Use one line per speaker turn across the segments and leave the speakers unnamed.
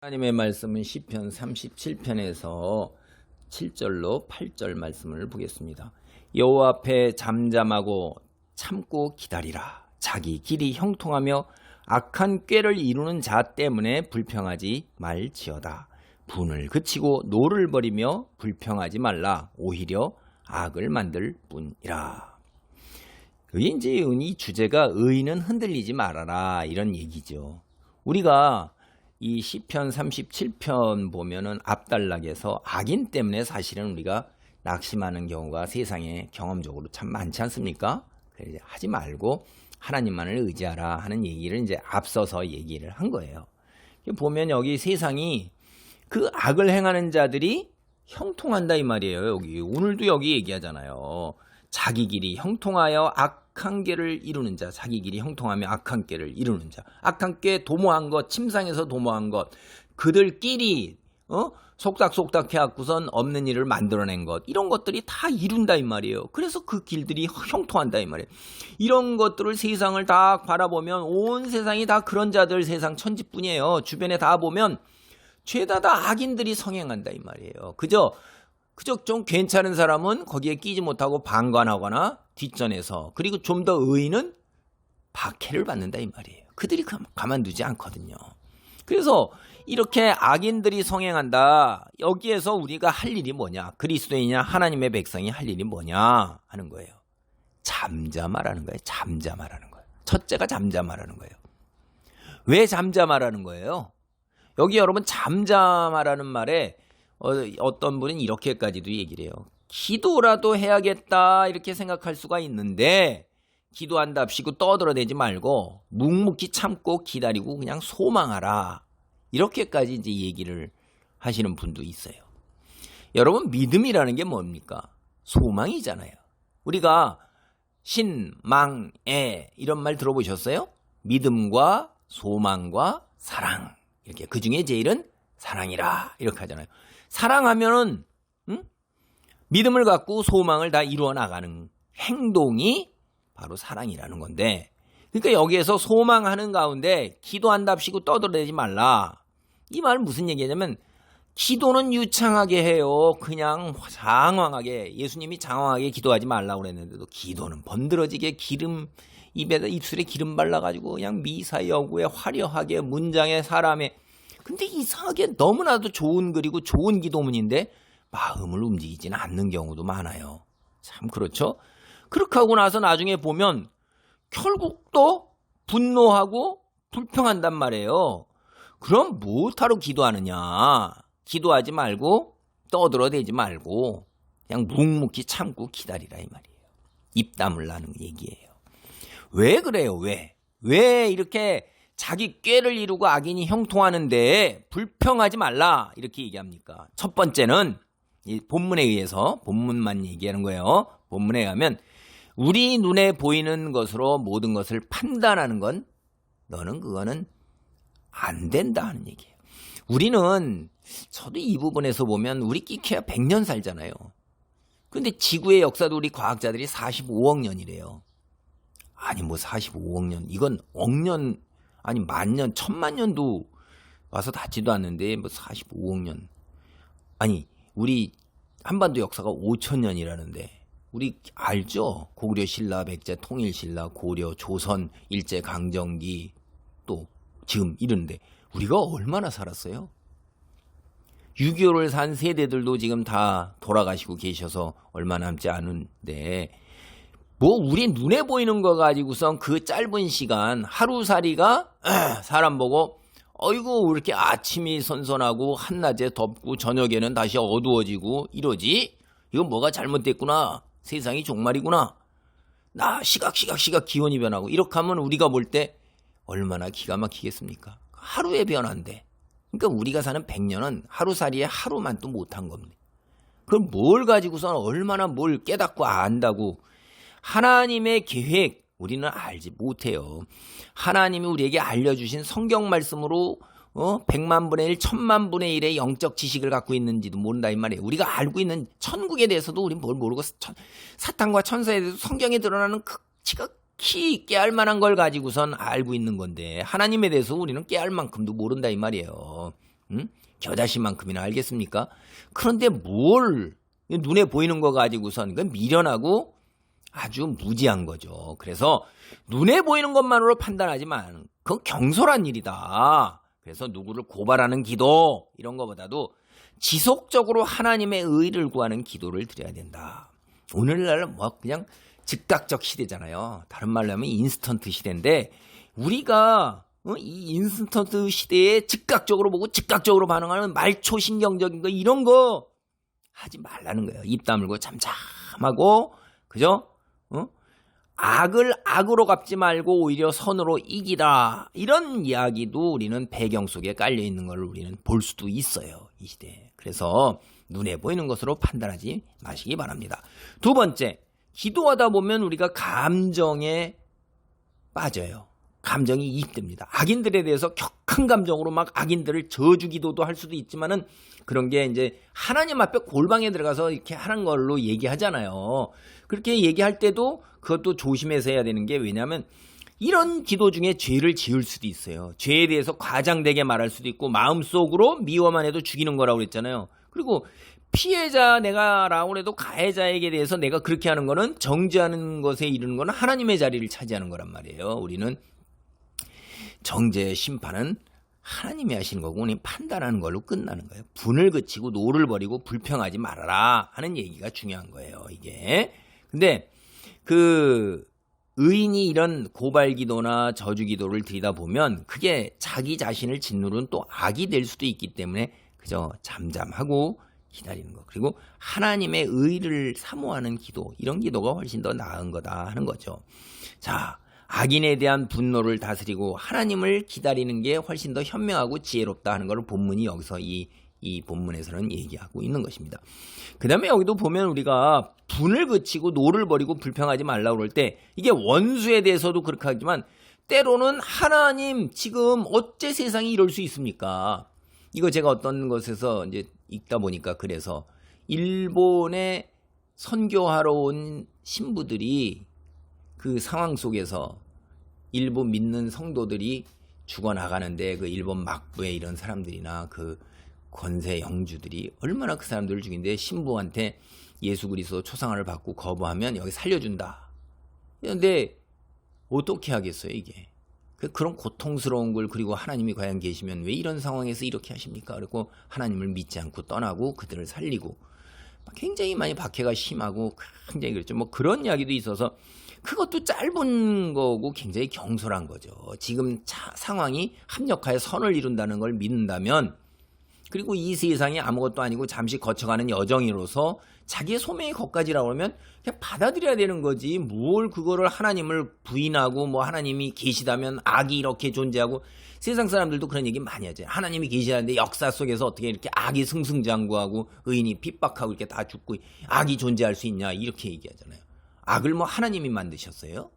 하나님의 말씀은 시편 37편에서 7절로 8절 말씀을 보겠습니다. 여호와 앞에 잠잠하고 참고 기다리라. 자기 길이 형통하며 악한 꾀를 이루는 자 때문에 불평하지 말지어다. 분을 그치고 노를 버리며 불평하지 말라. 오히려 악을 만들 뿐이라. 이제 이 주제가 의인은 흔들리지 말아라 이런 얘기죠. 우리가 이 시편 37편 보면은 앞단락에서 악인 때문에 사실은 우리가 낙심하는 경우가 세상에 경험적으로 참 많지 않습니까? 그래서 하지 말고 하나님만을 의지하라 하는 얘기를 이제 앞서서 얘기를 한 거예요. 보면 여기 세상이 그 악을 행하는 자들이 형통한다 이 말이에요. 여기 오늘도 여기 얘기하잖아요. 자기 길이 형통하여 악한 꾀를 이루는 자, 자기 길이 형통하며 악한 꾀를 이루는 자, 악한 꾀 도모한 것, 침상에서 도모한 것, 그들끼리 속닥속닥 해갖고선 없는 일을 만들어낸 것, 이런 것들이 다 이룬다 이 말이에요. 그래서 그 길들이 형통한다 이 말이에요. 이런 것들을 세상을 다 바라보면 온 세상이 다 그런 자들 세상 천지뿐이에요. 주변에 다 보면 죄다 다 악인들이 성행한다 이 말이에요. 그저 좀 괜찮은 사람은 거기에 끼지 못하고 방관하거나 뒷전에서, 그리고 좀 더 의인은 박해를 받는다 이 말이에요. 그들이 가만두지 않거든요. 그래서 이렇게 악인들이 성행한다. 여기에서 우리가 할 일이 뭐냐? 그리스도인이나 하나님의 백성이 할 일이 뭐냐 하는 거예요. 잠잠하라는 거예요. 잠잠하라는 거예요. 첫째가 잠잠하라는 거예요. 왜 잠잠하라는 거예요? 여기 여러분 잠잠하라는 말에 어떤 분은 이렇게까지도 얘기를 해요. 기도라도 해야겠다 이렇게 생각할 수가 있는데 기도한답시고 떠들어대지 말고 묵묵히 참고 기다리고 그냥 소망하라. 이렇게까지 이제 얘기를 하시는 분도 있어요. 여러분 믿음이라는 게 뭡니까? 소망이잖아요. 우리가 신망애 이런 말 들어보셨어요? 믿음과 소망과 사랑. 이렇게 그중에 제일은 사랑이라 이렇게 하잖아요. 사랑하면은 믿음을 갖고 소망을 다 이루어 나가는 행동이 바로 사랑이라는 건데, 그러니까 여기에서 소망하는 가운데 기도한답시고 떠들어대지 말라. 이 말은 무슨 얘기냐면 기도는 유창하게 해요. 그냥 장황하게, 예수님이 장황하게 기도하지 말라고 그랬는데도 기도는 번드러지게 입에다 입술에 기름 발라가지고 그냥 미사여구에 화려하게 문장에 사람의, 근데 이상하게 너무나도 좋은 글이고 좋은 기도문인데 마음을 움직이지는 않는 경우도 많아요. 참 그렇죠? 그렇게 하고 나서 나중에 보면 결국 또 분노하고 불평한단 말이에요. 그럼 무엇하러 기도하느냐? 기도하지 말고 떠들어대지 말고 그냥 묵묵히 참고 기다리라 이 말이에요. 입 다물라는 얘기예요. 왜 그래요? 왜 이렇게 자기 꾀를 이루고 악인이 형통하는데 불평하지 말라 이렇게 얘기합니까? 첫 번째는 이 본문에 의해서, 본문만 얘기하는 거예요. 본문에 의하면 우리 눈에 보이는 것으로 모든 것을 판단하는 건 너는 그거는 안 된다 하는 얘기예요. 우리는, 저도 이 부분에서 보면 우리 끼케야 100년 살잖아요. 그런데 지구의 역사도 우리 과학자들이 45억 년이래요. 아니 뭐 45억 년, 이건 억년, 아니 만년, 천만년도 와서 닿지도 않는데 뭐 45억 년. 아니 우리 한반도 역사가 5천년이라는데 우리 알죠? 고구려 신라, 백제, 통일 신라, 고려, 조선, 일제 강점기, 또 지금 이러는데 우리가 얼마나 살았어요? 6.25를 산 세대들도 지금 다 돌아가시고 계셔서 얼마 남지 않은데, 뭐 우리 눈에 보이는 거 가지고선 그 짧은 시간 하루살이가 사람 보고 어이구 왜 이렇게 아침이 선선하고 한낮에 덥고 저녁에는 다시 어두워지고 이러지? 이건 뭐가 잘못됐구나. 세상이 종말이구나. 나 시각 기온이 변하고 이렇게 하면 우리가 볼 때 얼마나 기가 막히겠습니까? 하루의 변화인데. 그러니까 우리가 사는 100년은 하루살이에 하루만 또 못한 겁니다. 그럼 뭘 가지고선 얼마나 뭘 깨닫고 안다고. 하나님의 계획 우리는 알지 못해요. 하나님이 우리에게 알려주신 성경 말씀으로 100만 분의 1, 1000만 분의 1의 영적 지식을 갖고 있는지도 모른다 이 말이에요. 우리가 알고 있는 천국에 대해서도 우리는 뭘 모르고 사탄과 천사에 대해서 성경에 드러나는 지극히 깨알 만한 걸 가지고선 알고 있는 건데 하나님에 대해서 우리는 깨알 만큼도 모른다 이 말이에요. 겨자씨만큼이나 알겠습니까? 그런데 뭘 눈에 보이는 거 가지고선 그건 미련하고 아주 무지한 거죠. 그래서 눈에 보이는 것만으로 판단하지만 그건 경솔한 일이다. 그래서 누구를 고발하는 기도 이런 거보다도 지속적으로 하나님의 의를 구하는 기도를 드려야 된다. 오늘날 뭐 그냥 즉각적 시대잖아요. 다른 말로 하면 인스턴트 시대인데 우리가 이 인스턴트 시대에 즉각적으로 보고 즉각적으로 반응하는 말초신경적인 거 이런 거 하지 말라는 거예요. 입 다물고 잠잠하고 그죠? 악을 악으로 갚지 말고 오히려 선으로 이기라. 이런 이야기도 우리는 배경 속에 깔려 있는 걸 우리는 볼 수도 있어요. 이 시대에. 그래서 눈에 보이는 것으로 판단하지 마시기 바랍니다. 두 번째, 기도하다 보면 우리가 감정에 빠져요. 감정이 이입됩니다. 악인들에 대해서 격한 감정으로 막 악인들을 저주기도도 할 수도 있지만은 그런 게 이제 하나님 앞에 골방에 들어가서 이렇게 하는 걸로 얘기하잖아요. 그렇게 얘기할 때도 그것도 조심해서 해야 되는 게 왜냐하면 이런 기도 중에 죄를 지을 수도 있어요. 죄에 대해서 과장되게 말할 수도 있고 마음속으로 미워만 해도 죽이는 거라고 그랬잖아요. 그리고 피해자 내가라고 해도 가해자에게 대해서 내가 그렇게 하는 거는 정죄하는 것에 이르는 거는 하나님의 자리를 차지하는 거란 말이에요. 우리는 정죄 심판은 하나님이 하시는 거고 우리 판단하는 걸로 끝나는 거예요. 분을 그치고 노를 버리고 불평하지 말아라 하는 얘기가 중요한 거예요. 이게. 근데 그 의인이 이런 고발 기도나 저주 기도를 드리다 보면 그게 자기 자신을 짓누르는 또 악이 될 수도 있기 때문에 그저 잠잠하고 기다리는 거. 그리고 하나님의 의를 사모하는 기도 이런 기도가 훨씬 더 나은 거다 하는 거죠. 자, 악인에 대한 분노를 다스리고 하나님을 기다리는 게 훨씬 더 현명하고 지혜롭다 하는 걸 본문이 여기서 이 본문에서는 얘기하고 있는 것입니다. 그 다음에 여기도 보면 우리가 분을 그치고 노를 버리고 불평하지 말라고 그럴 때 이게 원수에 대해서도 그렇게 하지만 때로는 하나님 지금 어째 세상이 이럴 수 있습니까? 이거 제가 어떤 것에서 이제 읽다 보니까 그래서 일본에 선교하러 온 신부들이 그 상황 속에서 일본 믿는 성도들이 죽어나가는데 그 일본 막부의 이런 사람들이나 그 권세 영주들이 얼마나 그 사람들을 죽이는데 신부한테 예수 그리스도 초상화를 받고 거부하면 여기 살려준다. 그런데 어떻게 하겠어요 이게. 그런 고통스러운 걸 그리고 하나님이 과연 계시면 왜 이런 상황에서 이렇게 하십니까? 그리고 하나님을 믿지 않고 떠나고 그들을 살리고 굉장히 많이 박해가 심하고 굉장히 그랬죠. 뭐 그런 이야기도 있어서 그것도 짧은 거고 굉장히 경솔한 거죠. 지금 상황이 합력하여 선을 이룬다는 걸 믿는다면 그리고 이 세상이 아무것도 아니고 잠시 거쳐가는 여정으로서 자기의 소명이 거기까지라고 하면 그냥 받아들여야 되는 거지. 뭘 그거를 하나님을 부인하고 뭐 하나님이 계시다면 악이 이렇게 존재하고 세상 사람들도 그런 얘기 많이 하죠. 하나님이 계시다는데 역사 속에서 어떻게 이렇게 악이 승승장구하고 의인이 핍박하고 이렇게 다 죽고 악이 존재할 수 있냐 이렇게 얘기하잖아요. 악을 뭐 하나님이 만드셨어요?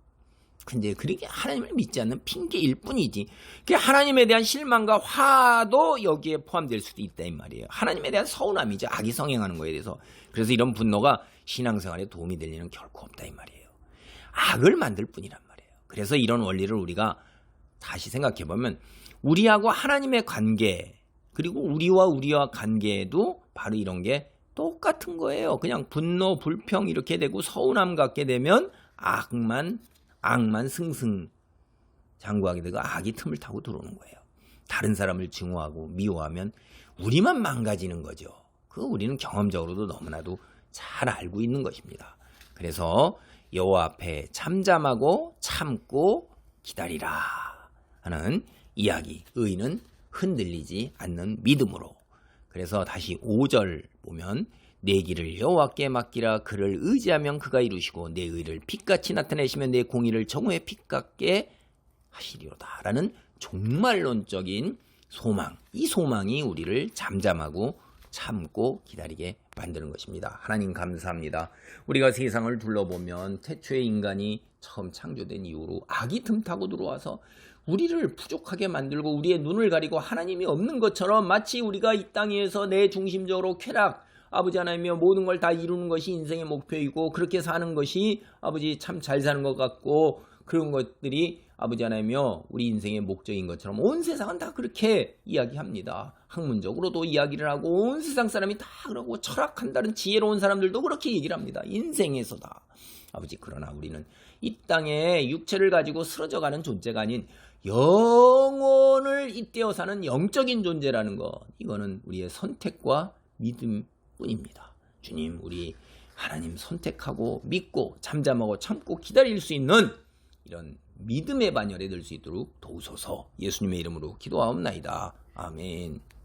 근데 그렇게 하나님을 믿지 않는 핑계일 뿐이지. 하나님에 대한 실망과 화도 여기에 포함될 수도 있다 이 말이에요. 하나님에 대한 서운함이죠. 악이 성행하는 거에 대해서. 그래서 이런 분노가 신앙생활에 도움이 될 일은 결코 없다 이 말이에요. 악을 만들 뿐이란 말이에요. 그래서 이런 원리를 우리가 다시 생각해보면 우리하고 하나님의 관계 그리고 우리와 관계에도 바로 이런 게 똑같은 거예요. 그냥 분노, 불평 이렇게 되고 서운함 갖게 되면 악만 승승장구하게 되고 악이 틈을 타고 들어오는 거예요. 다른 사람을 증오하고 미워하면 우리만 망가지는 거죠. 그거 우리는 경험적으로도 너무나도 잘 알고 있는 것입니다. 그래서 여호와 앞에 잠잠하고 참고 기다리라 하는 이야기. 의인은 흔들리지 않는 믿음으로. 그래서 다시 5절 보면 내 길을 여호와께 맡기라. 그를 의지하면 그가 이루시고 내 의를 빛같이 나타내시면 내 공의를 정오의 빛같게 하시리로다 라는 종말론적인 소망. 이 소망이 우리를 잠잠하고 참고 기다리게 만드는 것입니다. 하나님 감사합니다. 우리가 세상을 둘러보면 태초의 인간이 처음 창조된 이후로 악이 틈타고 들어와서 우리를 부족하게 만들고 우리의 눈을 가리고 하나님이 없는 것처럼 마치 우리가 이 땅에서 내 중심적으로 쾌락 아버지 하나님이여 모든 걸 다 이루는 것이 인생의 목표이고 그렇게 사는 것이 아버지 참 잘 사는 것 같고 그런 것들이 아버지 하나님이여 우리 인생의 목적인 것처럼 온 세상은 다 그렇게 이야기합니다. 학문적으로도 이야기를 하고 온 세상 사람이 다 그러고 철학한다는 지혜로운 사람들도 그렇게 얘기를 합니다. 인생에서다. 아버지 그러나 우리는 이 땅에 육체를 가지고 쓰러져가는 존재가 아닌 영혼을 잇대어 사는 영적인 존재라는 것, 이거는 우리의 선택과 믿음뿐입니다. 주님, 우리 하나님 선택하고 믿고 잠잠하고 참고 기다릴 수 있는 이런 믿음의 반열에 들 수 있도록 도우소서. 예수님의 이름으로 기도하옵나이다. 아멘.